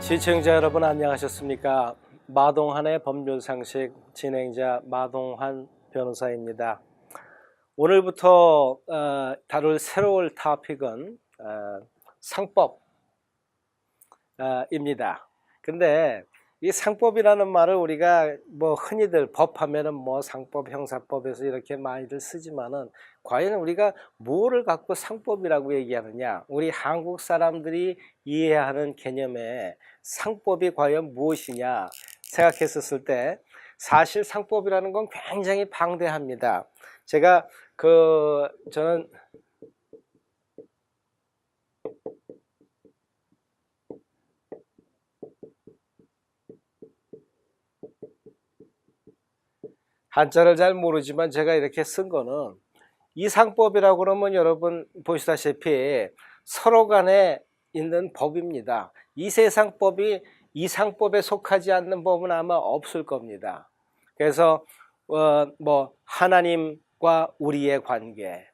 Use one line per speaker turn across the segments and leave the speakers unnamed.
시청자 여러분 안녕하셨습니까? 마동환의 법률상식 진행자 마동환 변호사입니다. 오늘부터 다룰 새로운 토픽은 상법입니다. 근데 이 상법이라는 말을 우리가 흔히들 법하면은 상법, 형사법에서 이렇게 많이들 쓰지만은 과연 우리가 뭐를 갖고 상법이라고 얘기하느냐? 우리 한국 사람들이 이해하는 개념의 상법이 과연 무엇이냐 생각했었을 때 사실 상법이라는 건 굉장히 방대합니다. 제가 저는 한자를 잘 모르지만 제가 이렇게 쓴 거는 이 상법이라고 그러면 여러분 보시다시피 서로 간에 있는 법입니다. 이 세상 법이 이 상법에 속하지 않는 법은 아마 없을 겁니다. 그래서 하나님과 우리의 관계,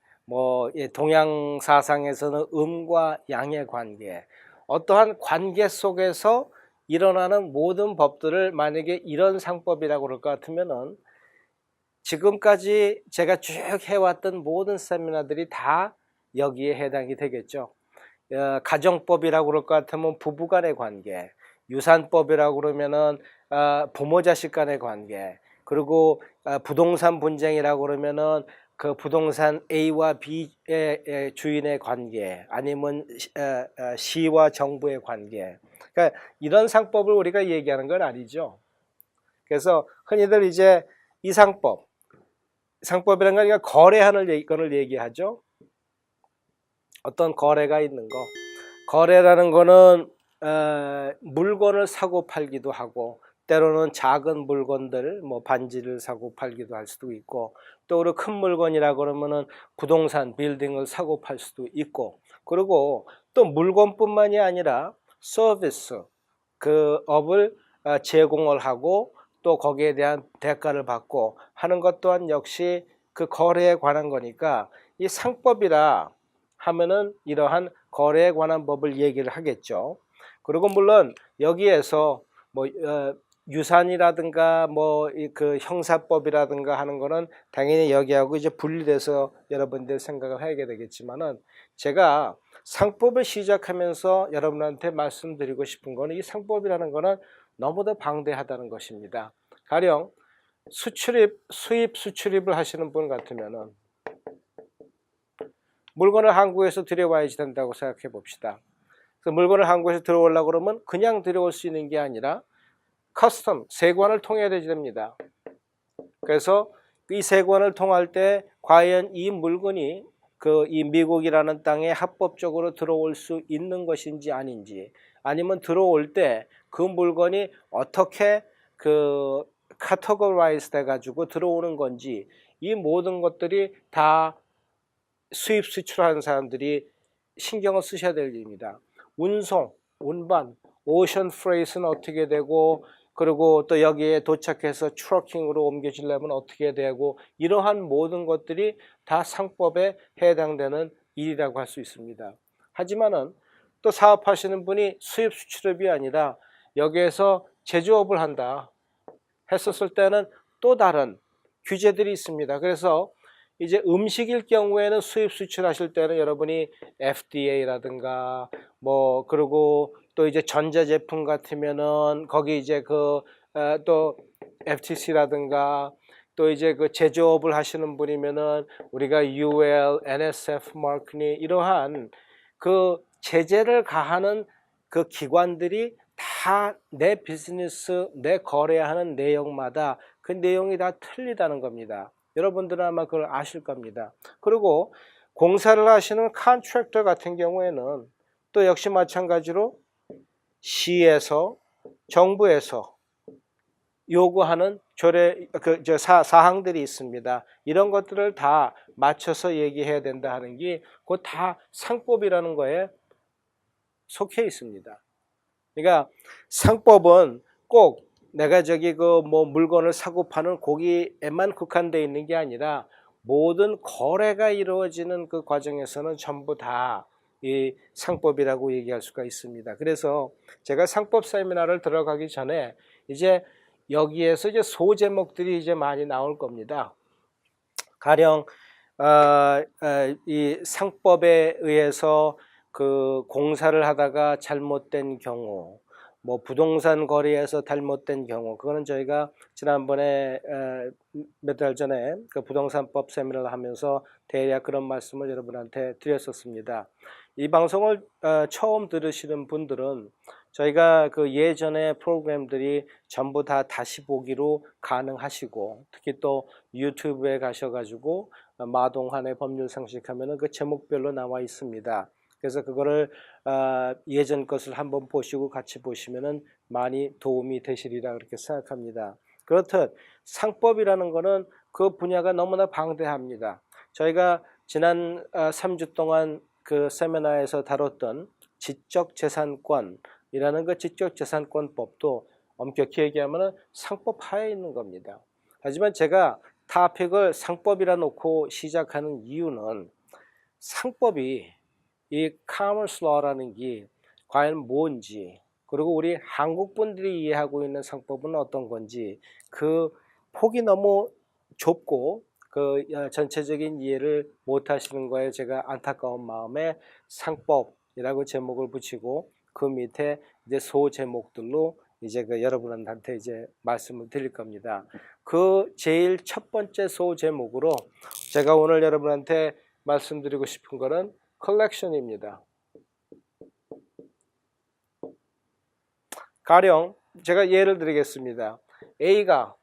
동양 사상에서는 음과 양의 관계, 어떠한 관계 속에서 일어나는 모든 법들을 만약에 이런 상법이라고 그럴 것 같으면은 지금까지 제가 쭉 해왔던 모든 세미나들이 다 여기에 해당이 되겠죠. 가정법이라고 그럴 것 같으면 부부간의 관계, 유산법이라고 그러면은 부모 자식 간의 관계, 그리고 부동산 분쟁이라고 그러면은 그 부동산 A와 B의 주인의 관계, 아니면 시와 정부의 관계. 그러니까 이런 상법을 우리가 얘기하는 건 아니죠. 그래서 흔히들 이제 이 상법이라는 건 거래하는 거를 얘기하죠. 어떤 거래가 있는 거. 거래라는 거는 물건을 사고 팔기도 하고, 때로는 작은 물건들, 반지를 사고 팔기도 할 수도 있고, 또 우리 큰 물건이라 그러면은 부동산, 빌딩을 사고 팔 수도 있고, 그리고 또 물건뿐만이 아니라 서비스, 그 업을 제공을 하고 또 거기에 대한 대가를 받고 하는 것 또한 역시 그 거래에 관한 거니까 이 상법이라 하면은 이러한 거래에 관한 법을 얘기를 하겠죠. 그리고 물론 여기에서 유산이라든가 그 형사법이라든가 하는 거는 당연히 여기하고 이제 분리돼서 여러분들 생각을 하게 되겠지만은 제가 상법을 시작하면서 여러분한테 말씀드리고 싶은 거는 이 상법이라는 거는 너무도 방대하다는 것입니다. 가령 수입 수출입을 하시는 분 같으면은 물건을 한국에서 들여와야지 된다고 생각해 봅시다. 그래서 물건을 한국에서 들어오려고 그러면 그냥 들어올 수 있는 게 아니라 커스텀, 세관을 통해야 됩니다. 그래서 이 세관을 통할 때 과연 이 물건이 이 미국이라는 땅에 합법적으로 들어올 수 있는 것인지 아닌지, 아니면 들어올 때 그 물건이 어떻게 카테고라이즈 돼 가지고 들어오는 건지, 이 모든 것들이 다 수입 수출하는 사람들이 신경을 쓰셔야 될 일입니다. 운송, 운반, 오션 프레이트는 어떻게 되고, 그리고 또 여기에 도착해서 트러킹으로 옮겨지려면 어떻게 되고, 이러한 모든 것들이 다 상법에 해당되는 일이라고 할 수 있습니다. 하지만은 또 사업하시는 분이 수입 수출업이 아니라 여기에서 제조업을 한다 했었을 때는 또 다른 규제들이 있습니다. 그래서 이제 음식일 경우에는 수입 수출하실 때는 여러분이 FDA라든가 그리고 또 이제 전자제품 같으면은 거기 이제 또 FTC라든가, 또 이제 그 제조업을 하시는 분이면은 우리가 UL, NSF 마크니, 이러한 그 제재를 가하는 그 기관들이 다 내 비즈니스, 내 거래하는 내용마다 그 내용이 다 틀리다는 겁니다. 여러분들은 아마 그걸 아실 겁니다. 그리고 공사를 하시는 컨트랙터 같은 경우에는 또 역시 마찬가지로 시에서, 정부에서 요구하는 사항들이 있습니다. 이런 것들을 다 맞춰서 얘기해야 된다 하는 게 그거 다 상법이라는 거에 속해 있습니다. 그러니까 상법은 꼭 내가 물건을 사고 파는 거기에만 국한되어 있는 게 아니라 모든 거래가 이루어지는 그 과정에서는 전부 다 이 상법이라고 얘기할 수가 있습니다. 그래서 제가 상법 세미나를 들어가기 전에 이제 여기에서 이제 소제목들이 이제 많이 나올 겁니다. 가령 이 상법에 의해서 그 공사를 하다가 잘못된 경우, 뭐 부동산 거래에서 잘못된 경우, 그거는 저희가 지난번에 몇 달 전에 그 부동산법 세미나를 하면서 대략 그런 말씀을 여러분한테 드렸었습니다. 이 방송을 처음 들으시는 분들은 저희가 그 예전에 프로그램들이 전부 다 다시 보기로 가능하시고, 특히 또 유튜브에 가셔가지고 마동환의 법률 상식 하면은 그 제목별로 나와 있습니다. 그래서 그거를 예전 것을 한번 보시고 같이 보시면은 많이 도움이 되시리라 그렇게 생각합니다. 그렇듯 상법이라는 거는 그 분야가 너무나 방대합니다. 저희가 지난 3주 동안 그 세미나에서 다뤘던 지적재산권이라는 그 지적재산권법도 엄격히 얘기하면 상법 하에 있는 겁니다. 하지만 제가 토픽을 상법이라 놓고 시작하는 이유는 상법이 이 commerce law라는 게 과연 뭔지, 그리고 우리 한국 분들이 이해하고 있는 상법은 어떤 건지 그 폭이 너무 좁고 그 전체적인 이해를 못 하시는 거에 제가 안타까운 마음에 상법이라고 제목을 붙이고 그 밑에 이제 소제목들로 이제 그 여러분한테 이제 말씀을 드릴 겁니다. 그 제일 첫 번째 소제목으로 제가 오늘 여러분한테 말씀드리고 싶은 거는 컬렉션입니다. 가령 제가 예를 드리겠습니다. A가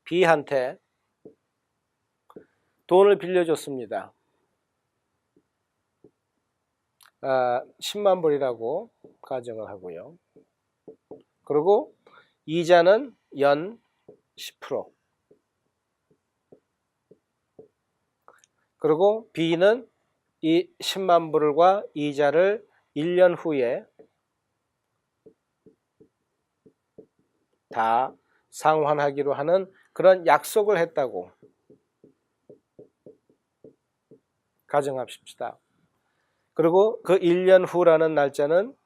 B한테 돈을 빌려줬습니다. 10만 불이라고 가정을 하고요. 그리고 이자는 연 10%. 그리고 B는 이 10만 불과 이자를 1년 후에 다 상환하기로 하는 그런 약속을 했다고 가정합시다. 그리고 그 1년 후라는 날짜는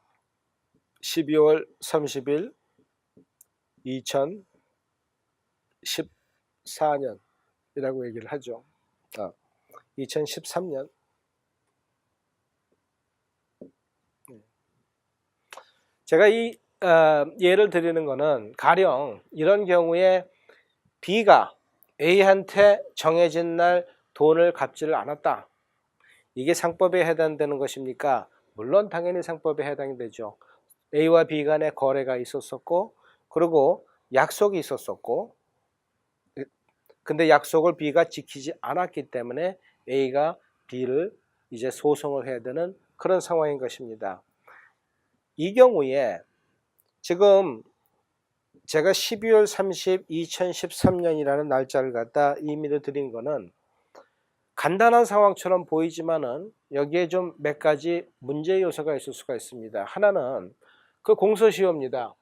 12월 30일 2014년이라고 얘기를 하죠. 2013년. 제가 이 예를 드리는 거는 가령 이런 경우에 B가 A한테 정해진 날 돈을 갚지를 않았다. 이게 상법에 해당되는 것입니까? 물론 당연히 상법에 해당이 되죠. A와 B 간의 거래가 있었었고, 그리고 약속이 있었었고, 근데 약속을 B가 지키지 않았기 때문에 A가 B를 이제 소송을 해야 되는 그런 상황인 것입니다. 이 경우에 지금 제가 12월 30, 2013년이라는 날짜를 갖다 임의로 드린 거는 간단한 상황처럼 보이지만은 여기에 좀 몇 가지 문제 요소가 있을 수가 있습니다. 하나는 그 공소시효입니다.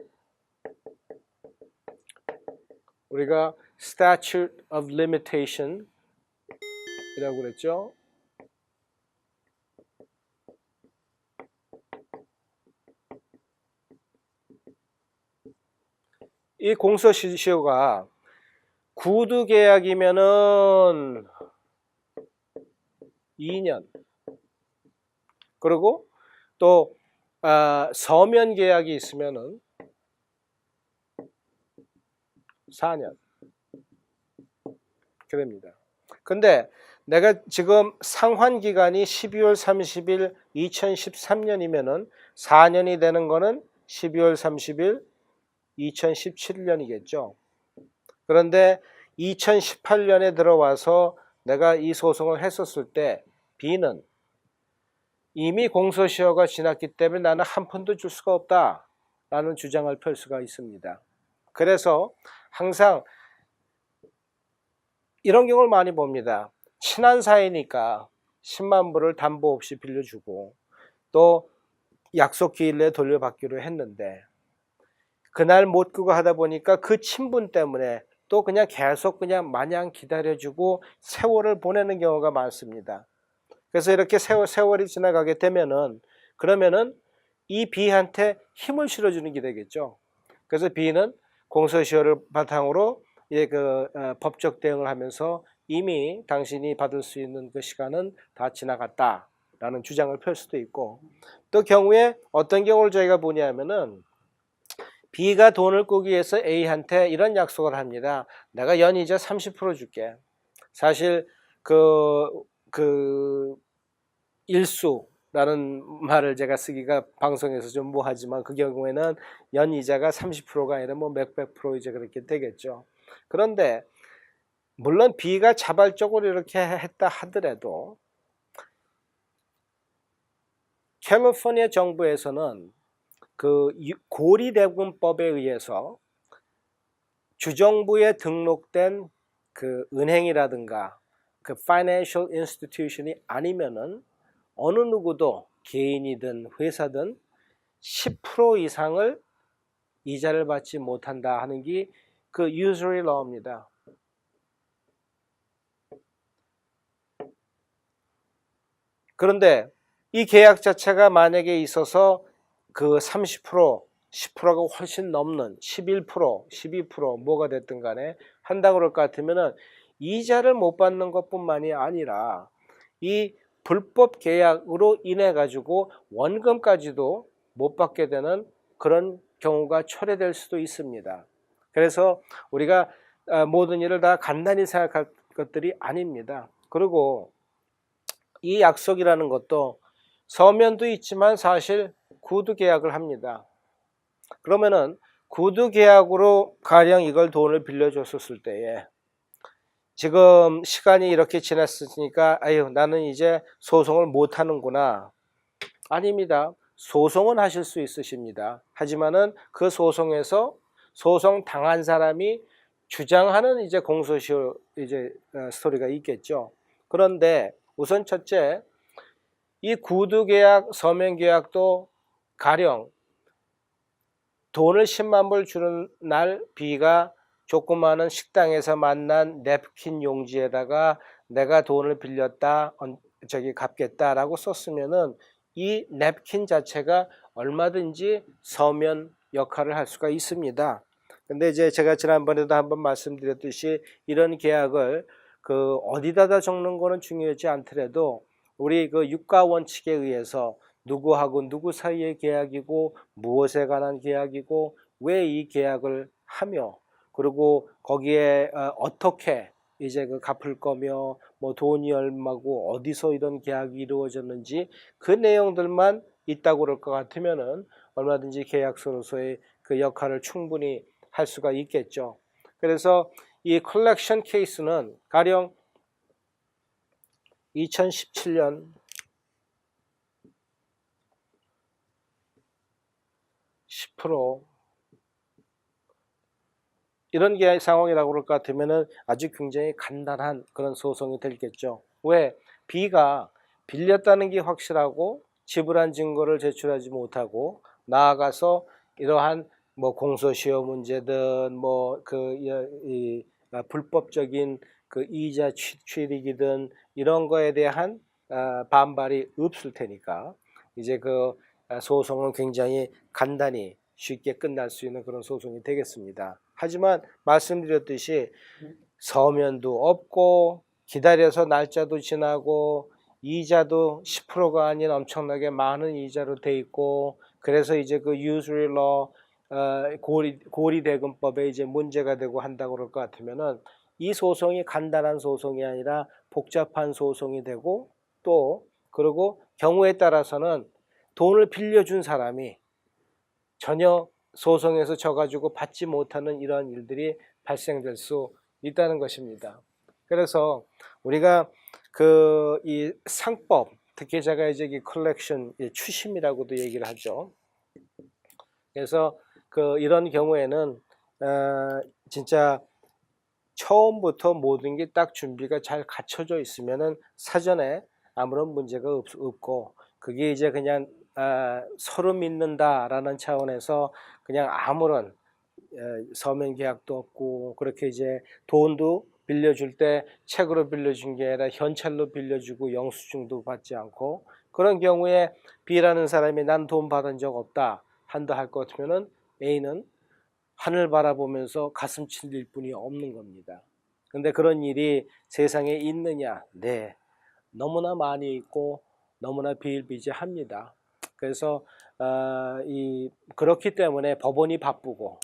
우리가 Statute of Limitation 이라고 그랬죠. 이 공소시효가 구두 계약이면은 2년, 그리고 또 서면 계약이 있으면은 4년 그럽니다. 근데 내가 지금 상환 기간이 12월 30일 2013년이면은 4년이 되는 거는 12월 30일 2017년이겠죠. 그런데 2018년에 들어와서 내가 이 소송을 했었을 때 B는 이미 공소시효가 지났기 때문에 나는 한 푼도 줄 수가 없다라는 주장을 펼 수가 있습니다. 그래서 항상 이런 경우를 많이 봅니다. 친한 사이니까 10만 불을 담보 없이 빌려주고 또 약속 기일 내에 돌려받기로 했는데 그날 못 그거 하다 보니까 그 친분 때문에 또 그냥 계속 그냥 마냥 기다려주고 세월을 보내는 경우가 많습니다. 그래서 이렇게 세월이 지나가게 되면은 그러면은 이 B한테 힘을 실어주는 게 되겠죠. 그래서 B는 공소시효를 바탕으로 법적 대응을 하면서 이미 당신이 받을 수 있는 그 시간은 다 지나갔다라는 주장을 펼 수도 있고, 또 경우에 어떤 경우를 저희가 보냐면은 B가 돈을 꾸기 위해서 A한테 이런 약속을 합니다. 내가 연이자 30% 줄게. 사실 그 일수라는 말을 제가 쓰기가 방송에서 좀 뭐하지만 그 경우에는 연이자가 30%가 아니라 뭐 몇백 프로 이제 그렇게 되겠죠. 그런데 물론 B가 자발적으로 이렇게 했다 하더라도 캘리포니아 정부에서는 그 고리대금법에 의해서 주정부에 등록된 그 은행이라든가 그 financial institution이 아니면은 어느 누구도 개인이든 회사든 10% 이상을 이자를 받지 못한다 하는 게 그 usury law입니다. 그런데 이 계약 자체가 만약에 있어서 그 30%, 10%가 훨씬 넘는 11%, 12% 뭐가 됐든 간에 한다고 그럴 것 같으면은 이자를 못 받는 것뿐만이 아니라 이 불법 계약으로 인해 가지고 원금까지도 못 받게 되는 그런 경우가 초래될 수도 있습니다. 그래서 우리가 모든 일을 다 간단히 생각할 것들이 아닙니다. 그리고 이 약속이라는 것도 서면도 있지만 사실 구두 계약을 합니다. 그러면은 구두 계약으로 가령 이걸 돈을 빌려줬었을 때에 지금 시간이 이렇게 지났으니까 아유 나는 이제 소송을 못 하는구나. 아닙니다. 소송은 하실 수 있으십니다. 하지만은 그 소송에서 소송 당한 사람이 주장하는 이제 공소시효 이제 스토리가 있겠죠. 그런데 우선 첫째, 이 구두 계약, 서면 계약도 가령 돈을 10만 불 주는 날 B가 조그마한 식당에서 만난 냅킨 용지에다가 내가 돈을 빌렸다, 저기 갚겠다라고 썼으면은 이 냅킨 자체가 얼마든지 서면 역할을 할 수가 있습니다. 근데 이제 제가 지난번에도 한번 말씀드렸듯이 이런 계약을 그 어디다가 적는 거는 중요하지 않더라도 우리 그 유가 원칙에 의해서 누구하고 누구 사이의 계약이고 무엇에 관한 계약이고 왜 이 계약을 하며 그리고 거기에 어떻게 이제 그 갚을 거며 뭐 돈이 얼마고 어디서 이런 계약이 이루어졌는지 그 내용들만 있다고 그럴 것 같으면은 얼마든지 계약서로서의 그 역할을 충분히 할 수가 있겠죠. 그래서 이 컬렉션 케이스는 가령 2017년 10% 이런 상황이라고 그럴 것 같으면은 아주 굉장히 간단한 그런 소송이 되겠죠. 왜? B가 빌렸다는 게 확실하고 지불한 증거를 제출하지 못하고 나아가서 이러한 뭐 공소시효 문제든 뭐 불법적인 그 이자 취득이든 이런 거에 대한 반발이 없을 테니까 이제 그 소송은 굉장히 간단히 쉽게 끝날 수 있는 그런 소송이 되겠습니다. 하지만 말씀드렸듯이 서면도 없고 기다려서 날짜도 지나고 이자도 10%가 아닌 엄청나게 많은 이자로 돼 있고 그래서 이제 그 usury law 고리대금법에 이제 문제가 되고 한다고 그럴 것 같으면은 이 소송이 간단한 소송이 아니라 복잡한 소송이 되고 또 그리고 경우에 따라서는 돈을 빌려준 사람이 전혀 소송에서 져가지고 받지 못하는 이러한 일들이 발생될 수 있다는 것입니다. 그래서 우리가 그 이 상법, 특히 제가 이제 이 컬렉션 추심이라고도 얘기를 하죠. 그래서 그 이런 경우에는 진짜 처음부터 모든 게 딱 준비가 잘 갖춰져 있으면은 사전에 아무런 문제가 없고 그게 이제 그냥 서로 믿는다라는 차원에서 그냥 아무런 서면 계약도 없고 그렇게 이제 돈도 빌려줄 때 책으로 빌려준 게 아니라 현찰로 빌려주고 영수증도 받지 않고, 그런 경우에 B라는 사람이 난 돈 받은 적 없다 한다 할 것 같으면은 A는 하늘 바라보면서 가슴 찔릴 뿐이 없는 겁니다. 근데 그런 일이 세상에 있느냐? 네, 너무나 많이 있고 너무나 비일비재합니다. 그래서 그렇기 때문에 법원이 바쁘고,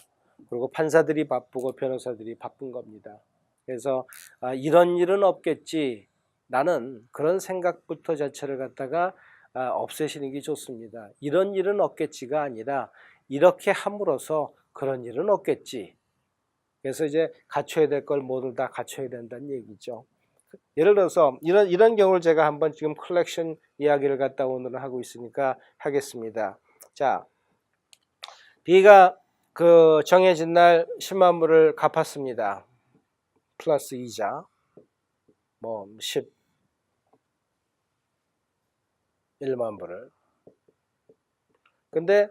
그리고 판사들이 바쁘고 변호사들이 바쁜 겁니다. 그래서 이런 일은 없겠지, 나는 그런 생각부터 자체를 갖다가 없애시는 게 좋습니다. 이런 일은 없겠지가 아니라 이렇게 함으로써 그런 일은 없겠지. 그래서 이제 갖춰야 될 걸 모두 다 갖춰야 된다는 얘기죠. 예를 들어서 이런 경우를 제가 한번 지금 컬렉션 이야기를 갖다 오늘은 하고 있으니까 하겠습니다. 자, B가 그 정해진 날 10만 불을 갚았습니다. 플러스 이자 뭐 11만 불을. 근데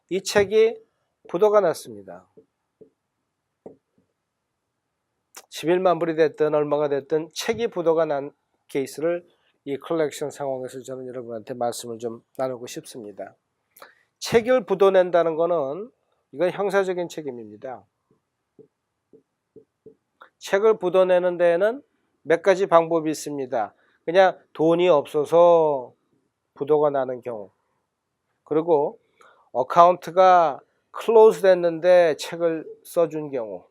이 책이 부도가 났습니다. 11만 불이 됐든 얼마가 됐든 책이 부도가 난 케이스를 이 컬렉션 상황에서 저는 여러분한테 말씀을 좀 나누고 싶습니다. 책을 부도낸다는 거는 이건 형사적인 책임입니다. 책을 부도내는 데에는 몇 가지 방법이 있습니다. 그냥 돈이 없어서 부도가 나는 경우, 그리고 어카운트가 클로즈 됐는데 책을 써준 경우,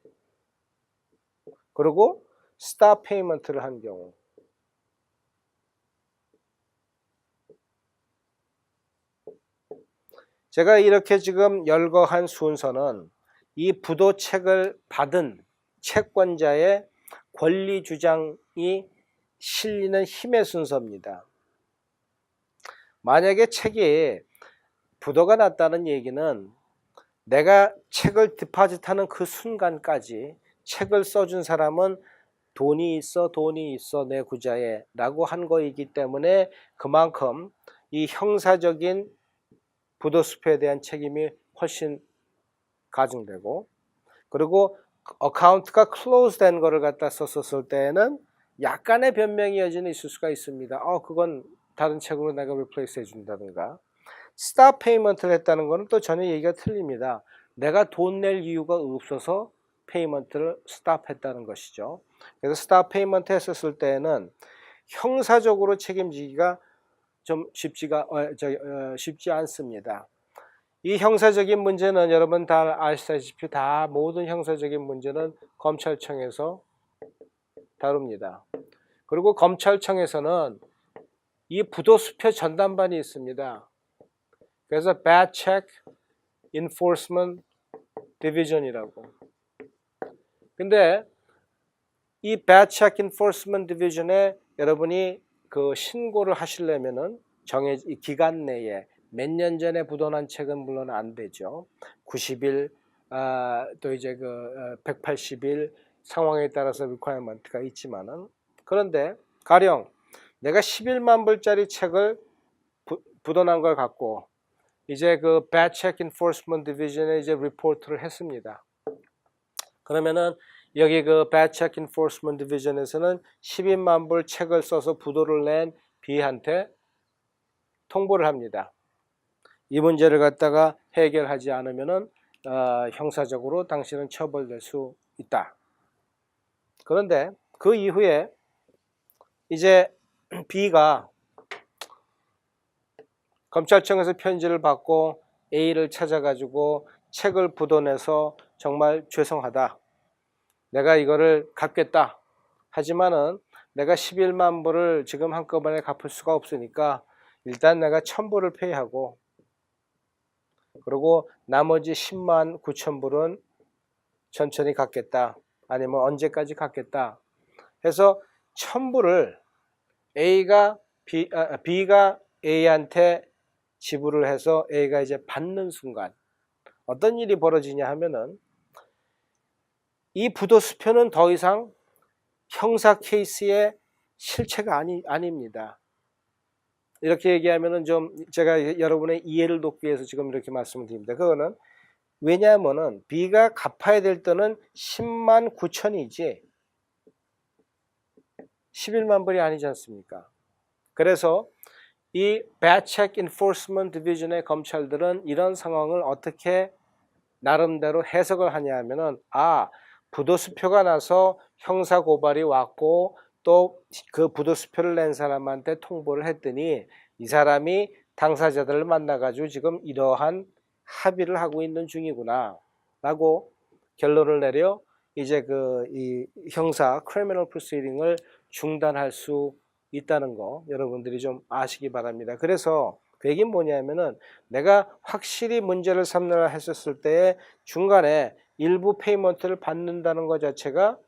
그리고 스탑 페이먼트를 한 경우. 제가 이렇게 지금 열거한 순서는 이 부도책을 받은 채권자의 권리 주장이 실리는 힘의 순서입니다. 만약에 책이 부도가 났다는 얘기는 내가 책을 디파짓하는 그 순간까지 책을 써준 사람은 돈이 있어 내 구자에 라고 한 거이기 때문에 그만큼 이 형사적인 부도수표에 대한 책임이 훨씬 가중되고, 그리고 어카운트가 클로즈 된 거를 갖다 썼을 때에는 약간의 변명의 여지는 있을 수가 있습니다. 그건 다른 책으로 내가 리플레이스 해준다든가. 스탑 페이먼트를 했다는 거는 또 전혀 얘기가 틀립니다. 내가 돈 낼 이유가 없어서 페이먼트를 스탑했다는 것이죠. 그래서 스탑 페이먼트 했었을 때는 형사적으로 책임지기가 좀 쉽지 않습니다. 이 형사적인 문제는 여러분 다 아시다시피 다 모든 형사적인 문제는 검찰청에서 다룹니다. 그리고 검찰청에서는 이 부도수표 전담반이 있습니다. 그래서 Bad Check Enforcement Division이라고. 근데 이 Bad Check Enforcement Division에 여러분이 그 신고를 하시려면은 기간 내에 몇 년 전에 부도난 책은 물론 안 되죠. 90일, 또 이제 180일 상황에 따라서 리퀘어먼트가 있지만은, 그런데 가령 내가 11만 불짜리 책을 부도난 걸 갖고 이제 그 Bad Check Enforcement Division에 이제 리포트를 했습니다. 그러면은 여기 그 Bad Check Enforcement Division에서는 12만 불 책을 써서 부도를 낸 B한테 통보를 합니다. 이 문제를 갖다가 해결하지 않으면은 형사적으로 당신은 처벌될 수 있다. 그런데 그 이후에 이제 B가 검찰청에서 편지를 받고 A를 찾아가지고 책을 부도내서 정말 죄송하다, 내가 이거를 갚겠다, 하지만은 내가 11만 불을 지금 한꺼번에 갚을 수가 없으니까 일단 내가 1000불을 페이하고, 그리고 나머지 10만 9천 불은 천천히 갚겠다, 아니면 언제까지 갚겠다 해서 1000불을 B가 A한테 지불을 해서 A가 이제 받는 순간 어떤 일이 벌어지냐 하면은 이 부도수표는 더 이상 형사 케이스의 실체가 아닙니다. 이렇게 얘기하면은 좀 제가 여러분의 이해를 돕기 위해서 지금 이렇게 말씀을 드립니다. 그거는 왜냐하면은 B가 갚아야 될 돈은 10만 9천이지 11만 불이 아니지 않습니까? 그래서 이 Bad Check Enforcement Division의 검찰들은 이런 상황을 어떻게 나름대로 해석을 하냐 하면은, 부도수표가 나서 형사 고발이 왔고 또 그 부도수표를 낸 사람한테 통보를 했더니 이 사람이 당사자들을 만나가지고 지금 이러한 합의를 하고 있는 중이구나 라고 결론을 내려 이제 이 형사 criminal proceeding을 중단할 수 있다는 거 여러분들이 좀 아시기 바랍니다. 그래서 그 얘기는 뭐냐면은, 내가 확실히 문제를 삼느라 했었을 때 중간에 일부 페이먼트를 받는다는 것 자체가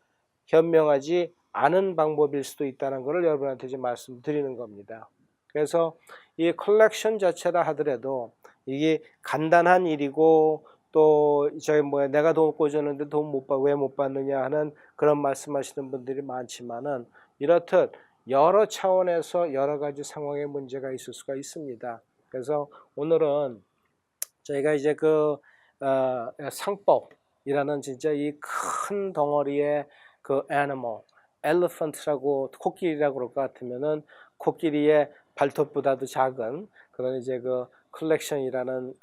현명하지 않은 방법일 수도 있다는 것을 여러분한테 지금 말씀드리는 겁니다. 그래서 이 컬렉션 자체라 하더라도 이게 간단한 일이고 또 내가 돈 꽂았는데 왜 못 받느냐 하는 그런 말씀하시는 분들이 많지만은, 이렇듯 여러 차원에서 여러 가지 상황의 문제가 있을 수가 있습니다. 그래서 오늘은 저희가 이제 상법이라는 진짜 이 큰 덩어리의 animal, elephant라고 코끼리라고 그럴 것 같으면은 코끼리의 발톱보다도 작은 그런 이제 컬렉션이라는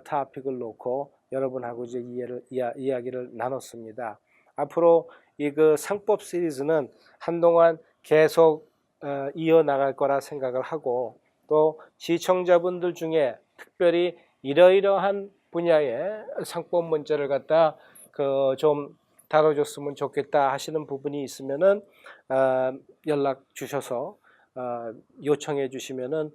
토픽을 놓고 여러분하고 이제 이야기를 나눴습니다. 앞으로 이 상법 시리즈는 한동안 계속 이어나갈 거라 생각을 하고, 또 시청자분들 중에 특별히 이러이러한 분야의 상법 문제를 갖다 좀 다뤄줬으면 좋겠다 하시는 부분이 있으면은 연락 주셔서 요청해 주시면은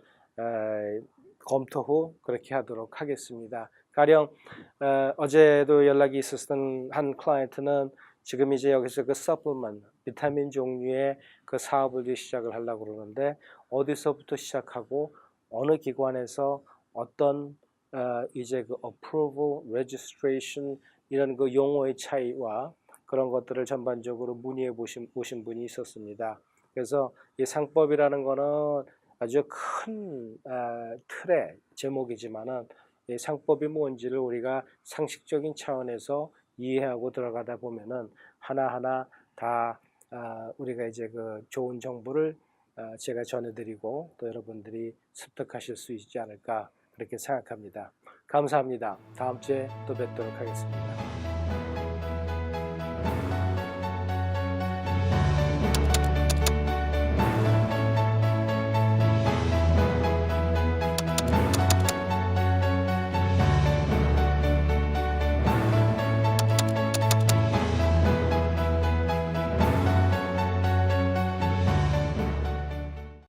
검토 후 그렇게 하도록 하겠습니다. 가령 어제도 연락이 있었던 한 클라이언트는 지금 이제 여기서 supplement, 비타민 종류의 사업을 시작을 하려고 그러는데, 어디서부터 시작하고 어느 기관에서 어떤 이제 approval, registration 이런 용어의 차이와 그런 것들을 전반적으로 문의해 보신 분이 있었습니다. 그래서 이 상법이라는 거는 아주 큰 틀의 제목이지만은, 이 상법이 뭔지를 우리가 상식적인 차원에서 이해하고 들어가다 보면은 하나하나 다 우리가 이제 좋은 정보를 제가 전해드리고 또 여러분들이 습득하실 수 있지 않을까 그렇게 생각합니다. 감사합니다. 다음 주에 또 뵙도록 하겠습니다.